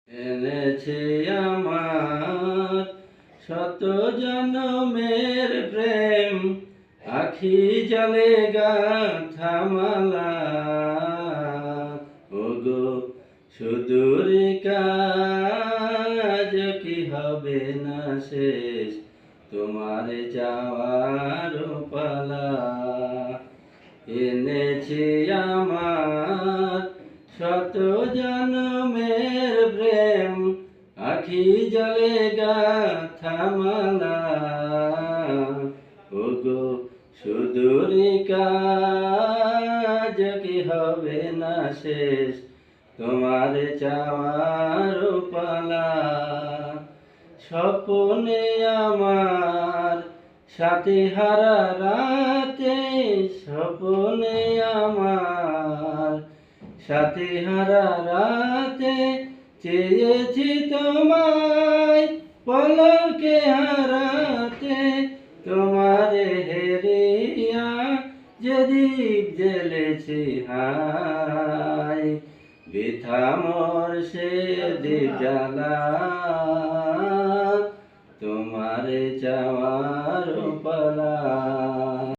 এনেছে আমার শত জনমের প্রেম, আখি জলে গাঁথা মালা। ওগো সুদূর কাজ কি হবে না শেষ, তোমার যাওয়ার পালা। এনেছি আমার শত জনমের প্রেম, আখি জলে গাঁথা মালা। ওগো সুদূর কাজ কি হবে না শেষ, তোমার চাওয়ার পালা। স্বপ্নে আমার সাথী হারা রাতে, স্বপ্নে আমার সাথী হারা রাতে, চেয়েছি তোমায় পলকে হারাতে। তোমারে হেরিয়া যে দীপ জ্বেলেছি হায়, বৃথা মোর সে দীপ জ্বালা।